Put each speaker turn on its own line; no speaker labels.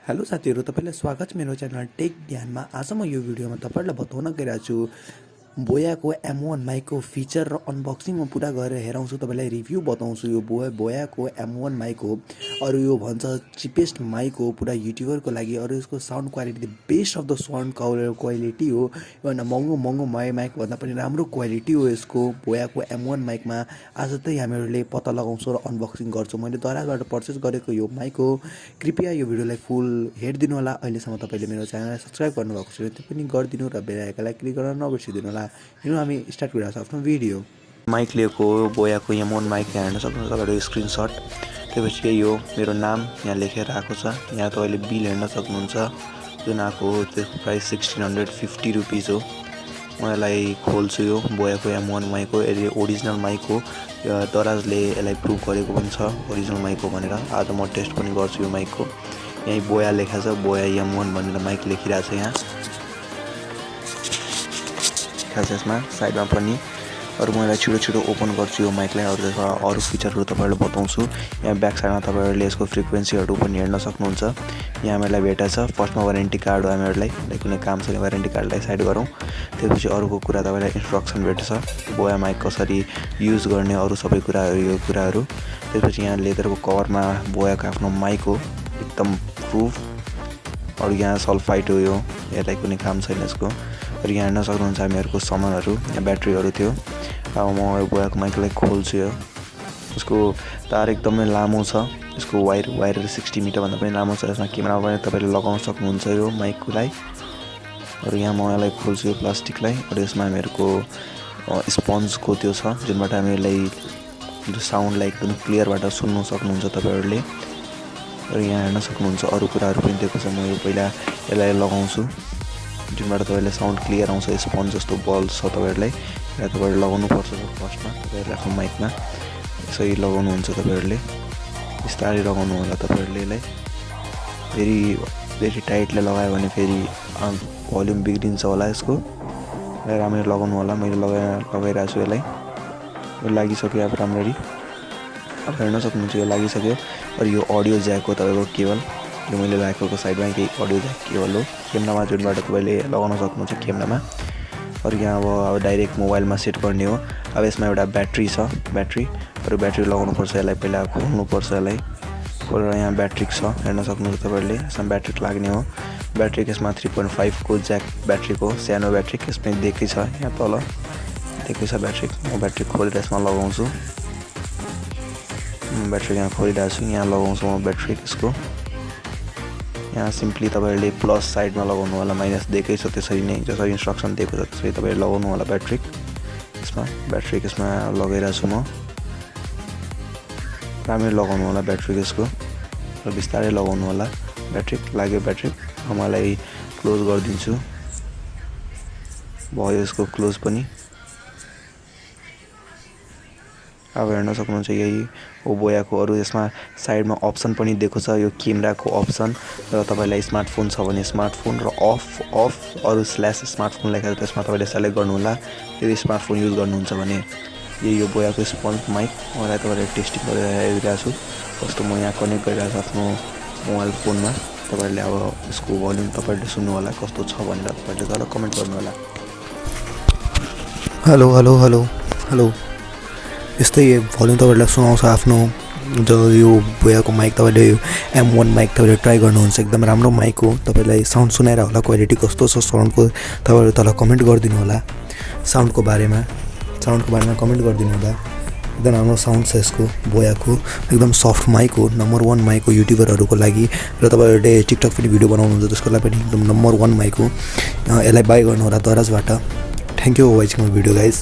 Hello साथीहरु, तपाईलाई स्वागत छ मेरो च्यानल टेक ज्ञानमा। आज म यो भिडियोमा तपाईलाई बताउन गइरहेको छु बोया को M1 माइक को फीचर र अनबक्सिङ म पुरा गरेर हेराउँछु, तपाईलाई रिभ्यू बताउँछु। यो बोया को M1 माइक हो। अरु यो भन्छ चिपेस्ट माइक हो पुरा युट्युबर को लागि। अरु यसको sound quality best of the sound quality हो। यो महँगो माइक भन्दा पनि राम्रो क्वालिटी हो यसको बोया को M1 माइक मा। आज चाहिँ हामीहरुले पत्ता लगाउँछौं र अनबक्सिङ गर्छौं। मैले दराजबाट पर्चेस गरेको यो माइक हो। कृपया यो भिडियोलाई फुल हेर्दिनु होला। अहिलेसम्म तपाईले मेरो च्यानललाई सब्स्क्राइब गर्नुभएको छैन त्यो पनि गर्दिनु र बेल आइकनलाई क्लिक गर्न नबिर्सिदिनु होला। यिनु हामी स्टार्ट गरिरहेछौं आफ्नो भिडियो। माइक लिएको बोया को M1 माइक यहाँ हेर्न सक्नुहुन्छ तपाईहरु स्क्रिनशट। त्यसपछि यो मेरो नाम यहाँ लेखेर आएको छ। यहाँ तपाईले बिल हेर्न सक्नुहुन्छ जुन आको हो त्यसको प्राइस 1650 रुपैयाँ हो। म यसलाई खोल्छु। यो बोया को M1 माइक हो। यो ओरिजिनल माइक हो। दराजले यसलाई प्रुभ गरेको पनि छ ओरिजिनल माइक हो भनेर। आज म टेस्ट पनि गर्छु यो माइक को। यही बोया लेखेको छ, बोया M1 भनेर माइक लेखिरहेको छ यहाँ। यसमा साइडमा पनि अरु मैले छिटो ओपन गर्छु यो माइकलाई। अरु फिचरहरु तपाईहरुलाई बताउँछु। यहाँ ब्याक साइडमा तपाईहरुले यसको फ्रिक्वेन्सीहरु पनि हेर्न सक्नुहुन्छ। यहाँ हामीलाई भेटेको छ फर्स्टमा वारेन्टी कार्ड हो हामीहरुलाई। कुनै काम छैन वारेन्टी कार्डलाई साइड गरौँ। त्यसपछि अरुको कुरा तपाईलाई इन्स्ट्रक्सन भेट्छ बोया माइक कसरी युज गर्ने अरु सबै कुराहरु यो कुराहरु। त्यसपछि यहाँ लेदरको कभरमा बोयाको आफ्नो माइक हो एकदम प्रुफ। अरु यहाँ सल्फाइड हो यो, यसलाई कुनै काम छैन यसको। र यहाँ हेर्न सक्नुहुन्छ हामीहरुको सामानहरु, यहाँ ब्याट्रीहरु थियो। अब म बोयाको माइकलाई खोल्छु। यो यसको तार एकदमै लामो छ। यसको वायर 60 मिटर भन्दा पनि लामो छ। यसमा क्यामेरा पनि तपाईले लगाउन सक्नुहुन्छ यो माइकलाई। र यहाँ म यसलाई खोल्छु यो प्लास्टिकलाई। र यसमा हामीहरुको स्पन्जको त्यो छ जुनबाट हामीलाई साउन्डलाई एकदम क्लियरबाट सुन्न सक्नुहुन्छ तपाईहरुले। र यहाँ हेर्न सक्नुहुन्छ अरु कुराहरु पनि दिएको छ। म यो पहिला यसलाई लगाउँछु जुनबाट तपाईले साउन्ड क्लियर आउँछ। स्पन्ज जस्तो बल छ तपाईहरुलाई। यहाँ तपाईहरुले लगाउनु पर्छ फर्स्टमा तपाईहरुले आफ्नो माइकमा यसरी लगाउनु हुन्छ। तपाईहरुले बिस्तारै लगाउनु होला तपाईहरुले यसलाई। फेरि टाइटले लगायो भने फेरि भोल्युम बिग्रिन्छ होला यसको। राम्ररी लगाउनु होला। मैले लगाइरहेको छु यसलाई। यो लागिसक्यो अब राम्ररी। अब हेर्न सक्नुहुन्छ यो लागिसक्यो। र यो अडियो ज्याक हो तपाईको केबल। यो मैले राखेको साइडमा केही अडियो ज्याक केबल हो क्यामेरामा जुनबाट तपाईले लगाउन सक्नुहुन्छ क्यामेरामा। र यहाँ अब डाइरेक्ट मोबाइलमा सेट गर्ने हो। अब यसमा एउटा ब्याट्री छ ब्याट्री लगाउनु पर्छ। यसलाई पहिला खोल्नु पर्छ। यसलाई खोलेर यहाँ ब्याट्री छ हेर्न सक्नुहुन्छ तपाईहरुले। यसमा ब्याट्री लाग्ने हो। ब्याट्री यसमा 3.5 को ज्याक ब्याट्रीको सानो ब्याट्री यसमा दिएकै छ। यहाँ तल दिएकै छ ब्याट्री। म ब्याट्री खोलेर यसमा लगाउँछु। ब्याट्री यहाँ खोलिरहेको छु। यहाँ लगाउँछु म ब्याट्री यसको। यहाँ सिम्पली तपाईहरुले प्लस साइडमा लगाउनु होला। माइनस दिएकै छ त्यसरी नै जसरी इन्स्ट्रक्सन दिएको छ त्यसरी तपाईले लगाउनु होला ब्याट्री यसमा। ब्याट्री यसमा लगाइरहेको छु म। राम्ररी लगाउनु होला ब्याट्री यसको र बिस्तारै लगाउनु होला। ब्याट्री लाग्यो ब्याट्री। मलाई क्लोज गर्दिन्छु। भयो यसको क्लोज पनि। अब हेर्न सक्नुहुन्छ यही हो बोयाको। अरु यसमा साइडमा अप्सन पनि दिएको छ यो क्यामेराको अप्सन। र तपाईलाई स्मार्टफोन छ भने स्मार्टफोन र अफ अरु स्ल्याश स्मार्टफोन लेखेको छ त्यसमा तपाईले सेलेक्ट गर्नु होला। यदि स्मार्टफोन युज गर्नुहुन्छ भने यही यो बोयाको स्पन्ज माइक मलाई तपाईले टेस्टिङ गरेर हेरिरहेको छु कस्तो। म यहाँ कनेक्ट गरिरहेको छु आफ्नो मोबाइल फोनमा। तपाईले अब यसको भोल्युम तपाईले सुन्नु होला कस्तो छ भनेर तपाईले तल कमेन्ट गर्नु होला। हेलो यस्तै भोल्युम तपाईलाई सुनाउँछ आफ्नो। जो यो बोयाको माइक तपाईले M1 माइक तपाईले ट्राई गर्नुहुन्छ। एकदम राम्रो माइक हो। तपाईलाई साउन्ड सुनाइरा होला क्वालिटी कस्तो छ साउन्डको तपाईहरु तल कमेन्ट गरिदिनु होला। साउन्डको बारेमा कमेन्ट गरिदिनु होला। एकदम राम्रो साउन्ड छ यसको बोयाको। एकदम सफ्ट माइक हो। नम्बर 1 माइक हो युट्युबरहरुको लागि। र तपाईहरुले टिकटक पनि भिडियो बनाउनुहुन्छ त्यसको लागि पनि एकदम नम्बर 1 माइक हो। यसलाई बाइ गर्नु होला दराजबाट। Thank you for watching my video guys.